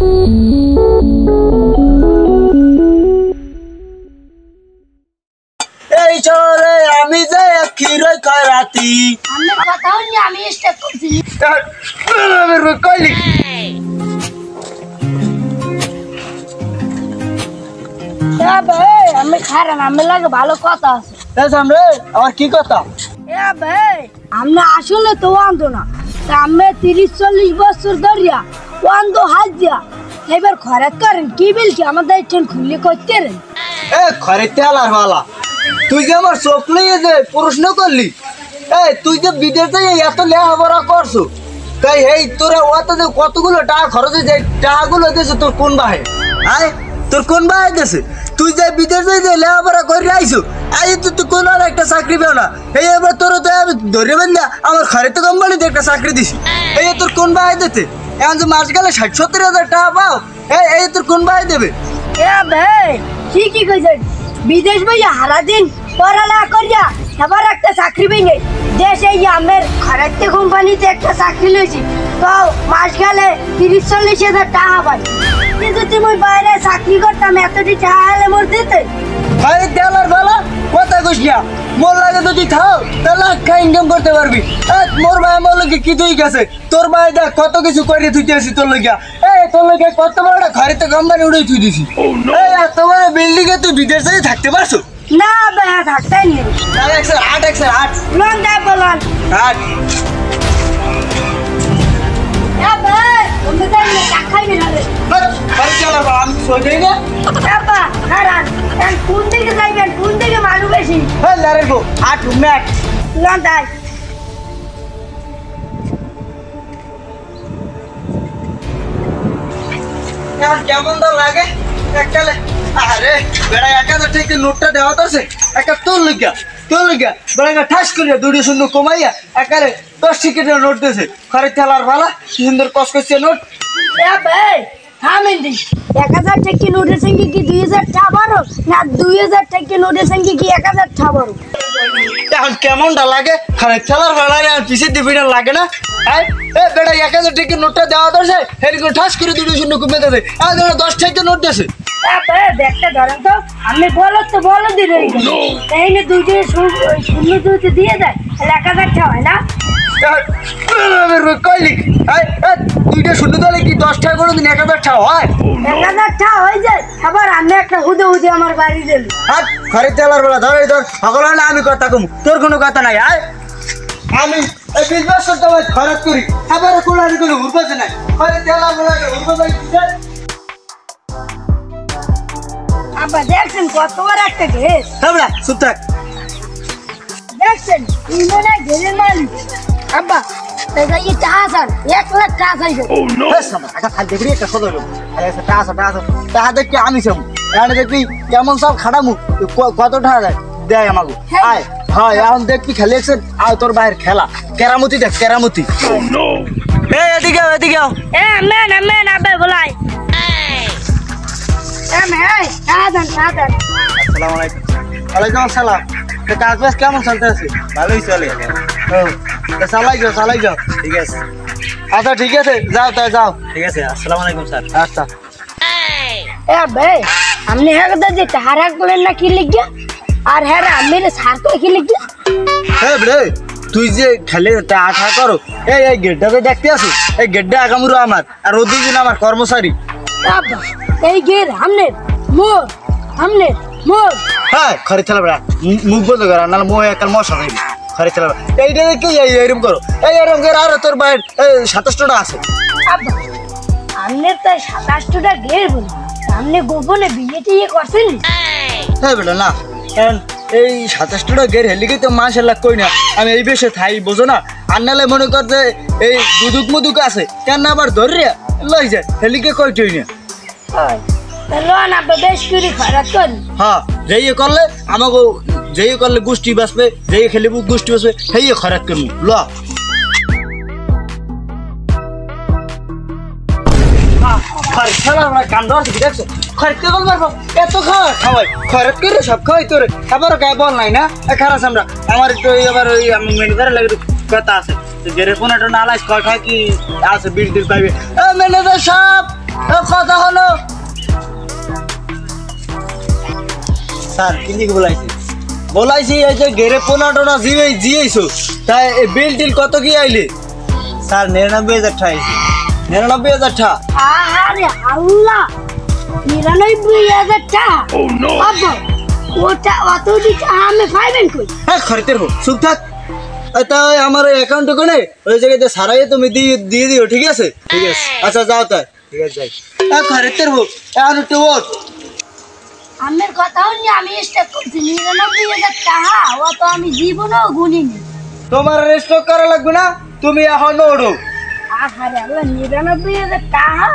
এই চরে আমি যে ক্ষীরই খাই রাতি আমি কথাও নি আমি স্টেপ করছি কইলি ভাই আমি খারাপ আমি লাগে ভালো কথা আছে সামনে আমার কি কথা ভাই আমরা আসলে তো আনতো না আমি 30-40 বছর ধরিয়া ওয়ান্দ হাজিয়া এবার খরাত করেন কি বিল কি আমাদের ট্রেন খুলে করতে রে ঘরে তেল আর ভালা তুই যে আমার চোখ লইয়ে যে প্রশ্ন করলি তুই যে বিদেশে এত লেখাপড়া করছো তাই এই তোরা ওতে যে কতগুলো টাকা খরচ হয়েছে টাকাগুলো দিয়েছে তোর কোন বাহে তোর কোন বাহে দিয়েছে তুই যে বিদেশে যে লেখাপড়া করে আইসো তুই কোন একটা চাকরি পেও না এই এবার তোর তো আমি ধরে বেঁধে আমার খরিতে কোম্পানিতে একটা চাকরি দিছি এই তোর কোন বাহে দিতে এখন যে মাস গেলে 60-70 হাজার টাকা পাও এই তোর কোন বাহে দেবে ভাই ঠিকই কইছেন বিদেশ ভাইয়া হারা দিন পড়ালেখা করিয়া এবার একটা চাকরি পেয়ে দেশে আমের খরাতে কোম্পানিতে একটা চাকরি লইছি তো মাস গেলে 30-40 হাজার টাকা পাই কিন্তু তুমি বাইরে চাকরি করতাম এতটি টাকা হলে মোর দিতে ভাই দেলার বেলা কথা কইস না মোর লাগে যদি থাও তাহলে লাখ ইনকাম করতে পারবি মোর ভাই আমার লোকে কি তুই গেছে তোর ভাই দেখ কত কিছু করে তুই আসি তোর লোকিয়া তোর লোকে কত বড় একটা ঘরেতে কোম্পানি উড়ে তুই দিছি এত বড় বিল্ডিং এ তুই বিদেশে থাকতে পারছো না ভাই থাকতেই নেই তাহলে 108 লোন দেয় বলুন হাট ভাই তুমি তো টাকাই না রে বাড়ি চলো আমি সোজাই না বাবা হারান কোন দিকে যাইবেন কোন দিকে মানুষ বেশি লারে গো 8 ম্যাট লোন দেয় কেমন তো লাগে একটা আরে বেড়া 1000 টাকা নোটটা দেওয়া তো আছে একটা তোর লইগা বেড়া ঠাস করিয়া 200 কমাইয়া একারে 10 টিকেটের নোট দিয়েছে খরে তেলার ভালা সুন্দর কস করছে নোট ভাই থামেন দি 1000 টাকা নোটের সঙ্গে কি 2000 টাকা বড় না 2000 টাকা নোটের সঙ্গে কি 1000 টাকা বড় এখন কেমনটা লাগে খরে তেলার ভালা আর পিছে দিবিনা লাগে না বেড়া 1000 টাকা নোটটা দেওয়া তো আছে হেরিকো ঠাস করে 200 কমে দেবে আর 10 টাকা নোট দিয়েছে ব্যাগটা ধরেন তো আমি বলো দিলে এই না দুইটা শূন্য দুইটা দিয়ে দেয় 1000 টাকা হয় না কইলি দুইটা শূন্য দিলে কি 10 টাকা করে দিন 1000 টাকা হয় 1000 টাকা হয়ে যায় আবার আমি একটা হুদে আমার বাড়ি দিল আর ঘরে তেলার বেলা ধরে ধর সকল হলে আমি কথা কম তোর কোনো কথা নাই আমি এই 20 বছর তো খরচ করি আবার কোলারি কোনো উঠবে না ঘরে তেলার বেলা উঠবে আব্বা দেখছেন কত বড় একটা ঘের হাবড়া চুপ থাক দেখছেন ইমনে ঘেরের মালিক আব্বা টাকা 1 লাখ টাকা চাইছে টাকা দেখি আমি সব এখানে দেখবি কেমন সব খাটামু কত টাকা দেয় দেয় আমাকে হ্যাঁ এখন দেখবি খেলেছেন আর তোর বাইরের খেলা কেরামতি দেখ কেরামতি এদিকে মেন আব্বা বলাই আসসালামু আলাইকুম ওয়ালাইকুম আসসালাম কাজ বাজ কেমন চলতে আছে ভালোই চলে চালাই যাও ঠিক আছে আচ্ছা ঠিক আছে যাও ঠিক আছে আসসালামু আলাইকুম স্যার আচ্ছা ভাই আপনি হ্যাঁ যে টাহারা বলেন না কি লিখিয়া আর হ্যাঁ আমি সার তো কি লিখিয়া রে তুই যে খেলে আঠা করো এই গেটটাতে দেখতে আসো এই গেটটা আগামুরো আমার আর ও দুজন আমার কর্মচারী এই গের মোর হ্যাঁ খরে খেলা বেড়া মুখ বন্ধ করা নাহলে মোহ একটা মশা খাইবি খরে খেলা এইটা কি এরকম করো এরকম করে আর তোর বাইরের 27টা আছে আমনে তো 27টা গের বলি আমনে গোপনে বিয়ে করছেন হ্যাঁ বেটা না কারণ এই 27টা গের হেলিকে তো মাশাআল্লাহ কই না আমি এই বেশে থাই বোঝো না আর নালে মনে কর যে এই দুদুক মুদুক আছে কেন আবার ধরিয়া লই যায় হেলিকে কই টই না লোন আব্বা বেশ করে খরচ করি হ্যাঁ যেই করলে আমাকে যেই করলে গোষ্ঠী বাঁচবে যেই খেলে গোষ্ঠী বাঁচবে সেই খরচ করবো ল কান্দ আছে দেখছো খরচ করবো পারবো এত খাওয়াই খরচ করে সব খাওয়াই তোরে আবার গায়ে বল নাই না খারাপ আমরা আমার একটু এবার ওই ম্যানেজারের লাগে কথা আছে গেরে কোনটা না লাইস খায় কি আছে বিল দিল পাইবে ম্যানেজার সাহেব কথা হলো স্যার কিনি বলাইছি এই যে গেরে পোনাটোনা জিয়েছো তাই বিল টিল কত কি আইলে স্যার 99,000 টাকা আইছে 99,000 টাকা আরে আল্লাহ 99,000 টাকা আব্বা ওটা অত দিকে আমি পাইবেন কই হ্যাঁ খরচের হোক চুপ থাক তাই আমার অ্যাকাউন্টে কোনে ওই জায়গাতে সারাই তুমি দিয়ে দিও ঠিক আছে আচ্ছা যাও তাই ঠিক আছে যাই খরচের হোক এখন একটু ওঠ আমের কথা হনি আমি স্টক করছি 99,000 টাকা অত আমি জীবনেও গুনিনি তোমার স্টক করা লাগবে না তুমি এখন ওড়ো আরে আল্লাহ 99,000 টাকা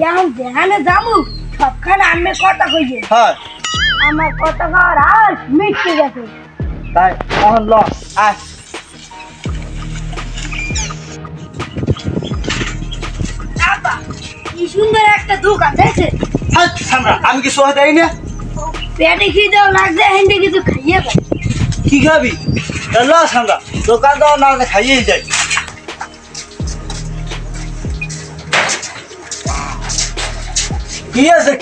এখন যেখানে যাবো সবখানে আমের কথা কইছে হ্যাঁ আমার কথা কর আর মিটে গেছে তাই এখন ল আয় আব্বা কি সুন্দর একটা দোকান দেখছে আমি কি সোহা দেই না পেটে খিদেও লাগছে হেন্ডে কিছু খাইয়ে দেয় কি খাবি ল সান্দা দোকান তো না খাইয়ে যাই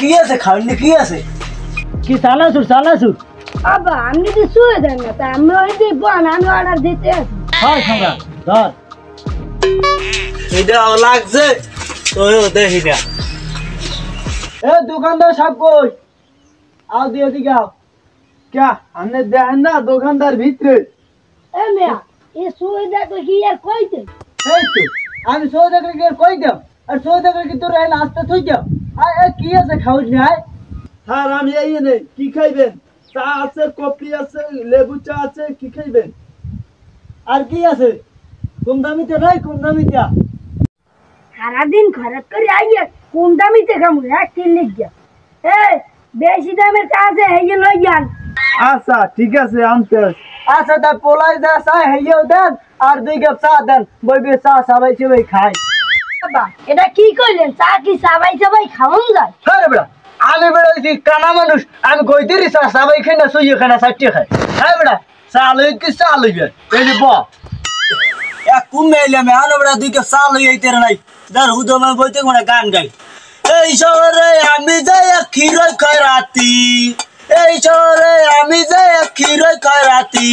কি আছে খাওয়ানি কি আছে কি চানাচুর আব্বা আমি যদি শুয়ে দেন না তা আমি ওই যে বন আমি অর্ডার দিতে আছি হয় সান্দা ধর এটা লাগছে তো দেখি না এ দোকানদার সব কই আও দিয়ে দিকে আও क्या हमने देखन ना दुकानदार ভিতরে এ মিয়া এ শুয়ে দেখো কি আর কইতে এই তো আমি সো দেখলে কি আর কই দাও আর সো দেখলে কি তোর এই নাস্তা থই দাও আর কি আছে খাওয়াই নাই স্যার আমি এই নেই কি খাইবেন চা আছে কফি আছে লেবু চা আছে কি খাইবেন আর কি আছে কম দামিতে নাই কম দামিতে সারাদিন খরচ করে আইয়া কম দামিতে খামু এক কিলিক গিয়া এ বেশি দামের চা আছে হেয়ে লই যান আচ্ছা ঠিক আছে আনতে আচ্ছা তা পোলাই দা চা হেয়েও দেন আর 2 কাপ চা দেন বইবে চা সবাই সবাই খায় বাবা এটা কি কইলেন চা কি সবাই সবাই খাওন যায় হ্যাঁ বেড়া আমি বেড়াইছি কানা মানুষ আমি কইতেরি চা সবাই খাই না সইয়ে খাই না চারটে খাই হ্যাঁ বেড়া চা লই কি চা লইবে এই ব এক কুমে এলাম আনো বেড়া 2 কাপ চা লই আইতে নাই দার হুদমে বইতে কোন গান গাই এই শহরে আমি যাই ক্ষীরই খাই রাতি এই শহরে আমি যাই ক্ষীরই খাই রাতি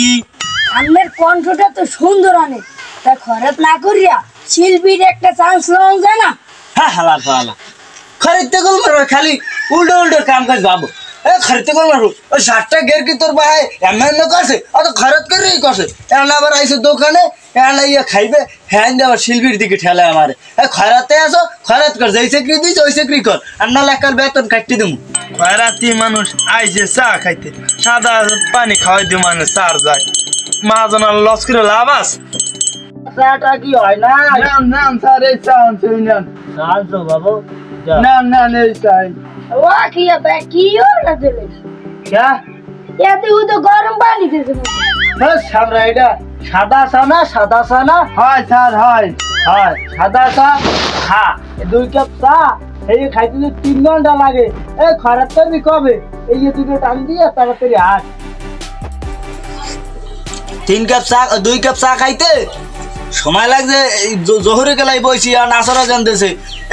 আমের কণ্ঠটা তো সুন্দর অনেক তা খরচ না করিয়া শিল্পীর একটা চান্স লওয়া যায় না হ্যাঁ হালা হালা খরিদতে গেল মারবে খালি উল্টো কাম কাজ বাবু এ খরিদতে গেল মারবো ওই 60টা গের কি তোর ভাই এমন করছে অত খরচ করেই করছে এমন আবার আইসে দোকানে এমন ইয়ে খাইবে হ্যাঁ আবার শিল্পীর দিকে ঠেলে আমার খরাতে আসো খরচ কর যেই চাকরি দিস ওই চাকরি কর আর না লেখার বেতন কাটতে দেবো রাতি মানুষ আইছে চা খাইতে সাদা পানি খাওয়াই দিয়ে মানুষ চার যায় মহাজনের লস করে লাভ আছে চাটা কি হয় না নেন স্যার এই চা আনছে নেন আনছো বাবু নেন এই চাই ও কি হবে কি ওরা দিলে ক্যা এতে ও তো গরম পানি দিতে হ্যাঁ সামরা এটা সাদা চা না হয় স্যার হয় হ্যাঁ সাদা চা খা 2 কাপ চা এই খাইতে 3 ঘন্টা লাগে এই খরাত করবি কবে এই যে দুটো টান দিয়ে তাড়াতাড়ি হাট 3 কাপ চা 2 কাপ চা খাইতে সময় লাগছে জোহরে গেলাই বইছি আর নাসারা জানতেছে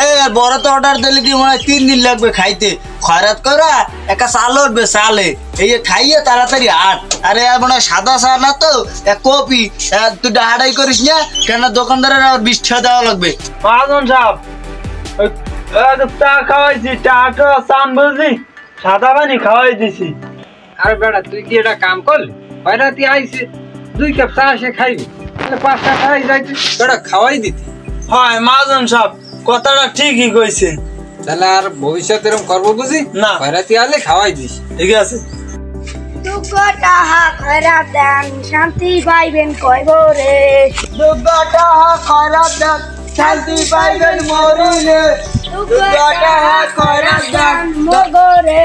এ বড় তো অর্ডার দিলে কি মনে 3 দিন লাগবে খাইতে খয়রাত করা একটা চাল উঠবে চালে এই যে খাইয়ে তাড়াতাড়ি হাট আরে আর মনে সাদা চা না তো এক কপি তুই ডাহাডাই করিস না কেন দোকানদারের আর 20 টাকা দেওয়া লাগবে মহাজন সাহেব চা খাওয়াইছি চাটা চান বুঝলি সাদা পানি খাওয়াই দিছি আরে বেটা তুই কি এটা কাম করলি রাতি আইসে 2 কাপ চা সে খাইবি 5 টাকা যাইতে বেটা খাওয়াই দিতি হয় মহাজন সাহেব কথাটা ঠিকই কইছেন তাহলে আর ভবিষ্যতে এরকম করবো বুঝি না। রাতি আলে খাওয়াই দিস ঠিক আছে দুগো টাহা খয়রাত দেন শান্তি পাইবেন কইব রে দুগাটা খয়রাত দেন শান্তি পাইবেন মরিলে দুগাটা খয়রাত দেন মগো রে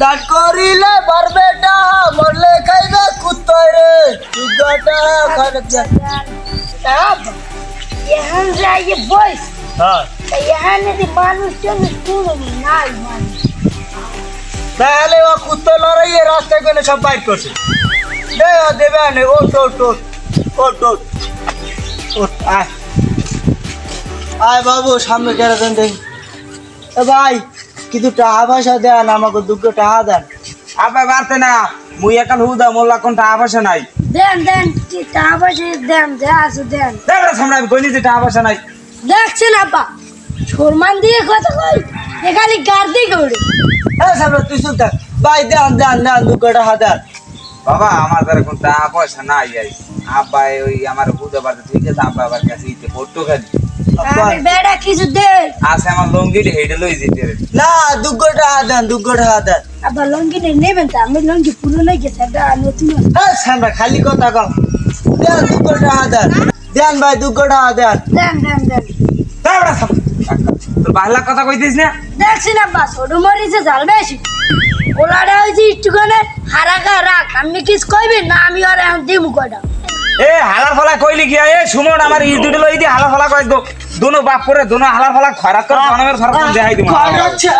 দাঁত করিলে বারবেটা মরলে খাইবে কুত্তয় রে দুগাটা খয়রাত দেন এখন যাই বইস হ্যাঁ এখানে যে মানুষজন শুনো নাই মানুষ তাহলে ও কুত্তা লড়াইয়ে রাস্তায় গেলে সব বাইট করছে দেবে আনে আয় বাবু সামনে গ্যারেজেন দেখি এ ভাই কিছু টাকা পয়সা দেন, আমাকে 2 টাকা দেন। আব্বা বাড়তে না মুই একাল হুদা মোল্লা কোন টাকা পয়সা নাই। দেন দেন কি টাকা পয়সা দেন, যা আছে দেন। দেবরা সামনে আমি কইনি যে টাকা পয়সা নাই। দেখছেন আব্বা, সম্মান দিয়ে কথা কই, এ খালি গার্দি করে। এ সামনে তুই চুপ থাক। ভাই দেন দেন দেন 2 টাকা দেন। বাবা আমার দ্বারা কোন টাকা পয়সা নাই। আব্বা ওই আমার হুদা বাড়তে ঠিক আছে, আব্বা আবার কাছে ইতে পড়তো খালি আরে বেড়া কিছু দে। আছে আমার লঙ্গি হেডে লই যেতে রে। না 2 টাকা দেন, 2 টাকা দেন। আব্বা লঙ্গি নেবেন তো? আমি লঙ্গি পুরো নাই গেছে, এটা নতুন। এ সামনে খালি কথা কম। দেন 2 টাকা দেন। দেন ভাই 2 টাকা দেন। দেন দেন দেন। দেবরা সামনে তোর বাংলা কথা কইতিস না? দেখছেন আব্বা, ছোট মরিচে জাল বেশি। ওলাটা হয়েছে একটুখানে হারাকা রাখ, আপনি কিছু কইবেন না? আমি আর এখন দিমু কয়টা। এ হালার ফলা কইলি কি এ সুমন আমার ই দুটো লই দি হালার ফলা কই দো দোনো বাপ করে দোনো হালার ফলা খরাক করে জনমের ফরক দেখাই দিমু। আচ্ছা